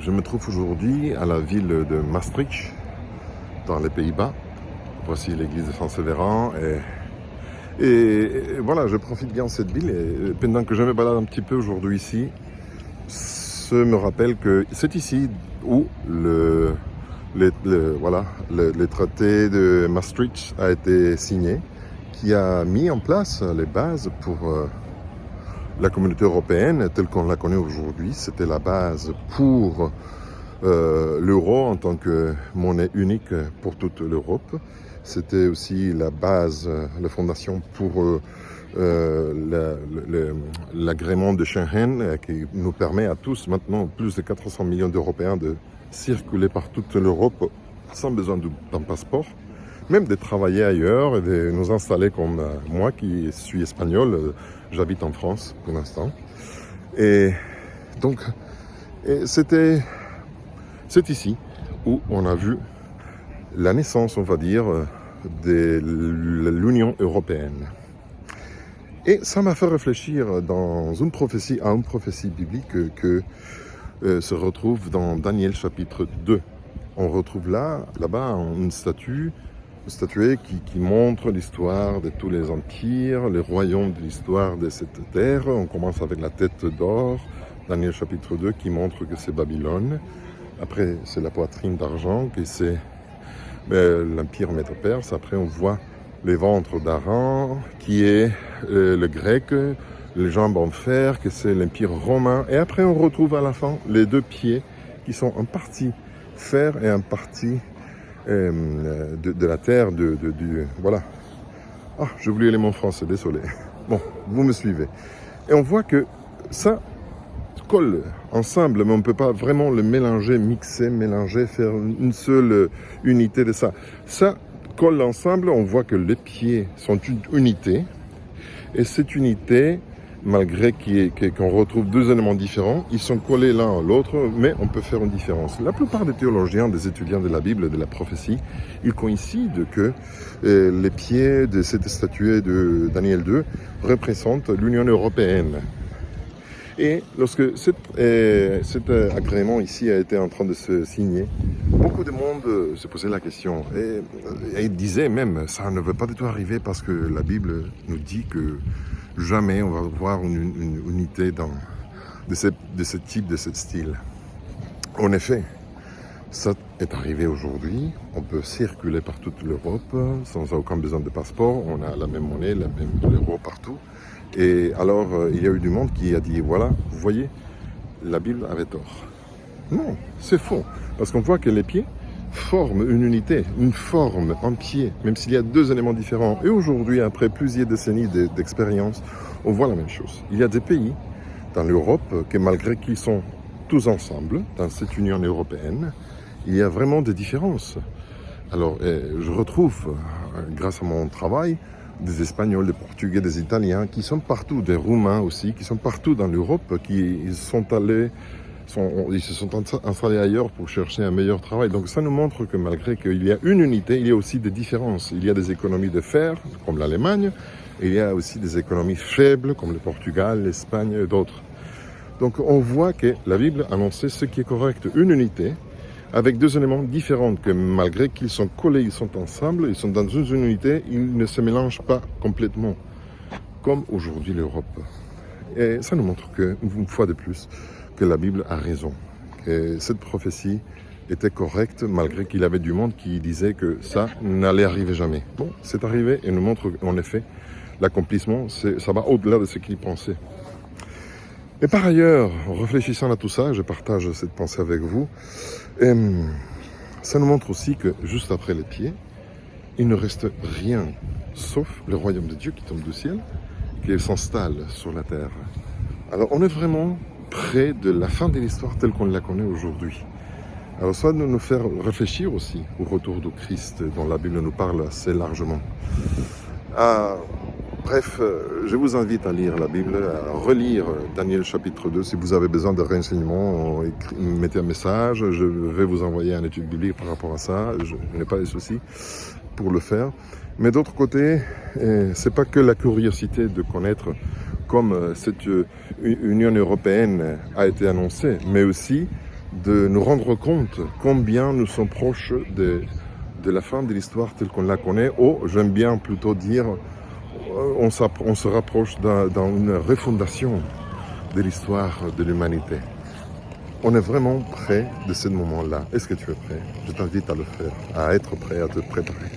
Je me trouve aujourd'hui à la ville de Maastricht, dans les Pays-Bas. Voici l'église de Saint-Séverin et voilà, je profite bien de cette ville et pendant que je me balade un petit peu aujourd'hui ici, ça me rappelle que c'est ici où le traité de Maastricht a été signé, qui a mis en place les bases pour la communauté européenne telle qu'on la connaît aujourd'hui. C'était la base pour l'euro en tant que monnaie unique pour toute l'Europe. C'était aussi la base, la fondation pour l'agrément de Schengen qui nous permet à tous maintenant, plus de 400 millions d'Européens, de circuler par toute l'Europe sans besoin d'un passeport, même de travailler ailleurs et de nous installer comme moi qui suis espagnol, j'habite en France pour l'instant. Et donc, c'est ici où on a vu la naissance, on va dire, de l'Union européenne. Et ça m'a fait réfléchir dans une prophétie, à une prophétie biblique que se retrouve dans Daniel chapitre 2. On retrouve là-bas une statuée qui montre l'histoire de tous les empires, les royaumes de l'histoire de cette terre. On commence avec la tête d'or, Daniel chapitre 2, qui montre que c'est Babylone. Après, c'est la poitrine d'argent, que c'est l'empire médo-perse. Après, on voit les ventres d'Aran, qui est le grec, les jambes en fer, que c'est l'empire romain. Et après, on retrouve à la fin les deux pieds, qui sont en partie fer et en partie de la terre, voilà. Ah, j'ai oublié les mots français, désolé. Bon, vous me suivez. Et on voit que ça colle ensemble, mais on ne peut pas vraiment le mélanger, mélanger, faire une seule unité de ça. Ça colle ensemble, on voit que les pieds sont une unité, et cette unité, malgré qu'on retrouve deux éléments différents, ils sont collés l'un à l'autre, mais on peut faire une différence. La plupart des théologiens, des étudiants de la Bible, de la prophétie, ils coïncident que les pieds de cette statue de Daniel 2 représentent l'Union européenne. Et lorsque cet agrément ici a été en train de se signer, beaucoup de monde se posait la question et disait même, ça ne veut pas du tout arriver parce que la Bible nous dit que jamais on va voir une unité de ce type, de ce style. En effet, ça est arrivé aujourd'hui. On peut circuler par toute l'Europe sans aucun besoin de passeport. On a la même monnaie, la même euro partout. Et alors, il y a eu du monde qui a dit, voilà, vous voyez, la Bible avait tort. Non, c'est faux. Parce qu'on voit que les pieds forment une unité, une forme, un pied, même s'il y a deux éléments différents. Et aujourd'hui, après plusieurs décennies d'expérience, on voit la même chose. Il y a des pays dans l'Europe que malgré qu'ils sont tous ensemble, dans cette Union européenne, il y a vraiment des différences. Alors, je retrouve, grâce à mon travail, des Espagnols, des Portugais, des Italiens, qui sont partout, des Roumains aussi, qui sont partout dans l'Europe, ils se sont installés ailleurs pour chercher un meilleur travail. Donc ça nous montre que malgré qu'il y a une unité, il y a aussi des différences. Il y a des économies de fer, comme l'Allemagne, et il y a aussi des économies faibles, comme le Portugal, l'Espagne et d'autres. Donc on voit que la Bible annonçait ce qui est correct, une unité, avec deux éléments différents, que malgré qu'ils sont collés, ils sont ensemble, ils sont dans une unité, ils ne se mélangent pas complètement, comme aujourd'hui l'Europe. Et ça nous montre une fois de plus que la Bible a raison, que cette prophétie était correcte, malgré qu'il y avait du monde qui disait que ça n'allait arriver jamais. Bon, c'est arrivé et nous montre en effet l'accomplissement, ça va au-delà de ce qu'ils pensaient. Et par ailleurs, en réfléchissant à tout ça, je partage cette pensée avec vous, ça nous montre aussi que juste après les pieds, il ne reste rien, sauf le royaume de Dieu qui tombe du ciel, qui s'installe sur la terre. Alors on est vraiment près de la fin de l'histoire telle qu'on la connaît aujourd'hui. Alors ça doit nous faire réfléchir aussi au retour de Christ, dont la Bible nous parle assez largement. Bref, je vous invite à lire la Bible, à relire Daniel chapitre 2. Si vous avez besoin de renseignements, mettez un message. Je vais vous envoyer une étude biblique par rapport à ça. Je n'ai pas de soucis pour le faire. Mais d'autre côté, c'est pas que la curiosité de connaître comme cette Union européenne a été annoncée, mais aussi de nous rendre compte combien nous sommes proches de la fin de l'histoire telle qu'on la connaît, ou j'aime bien plutôt dire, on se rapproche d'une refondation de l'histoire de l'humanité. On est vraiment près de ce moment-là. Est-ce que tu es prêt? Je t'invite à le faire, à être prêt, à te préparer.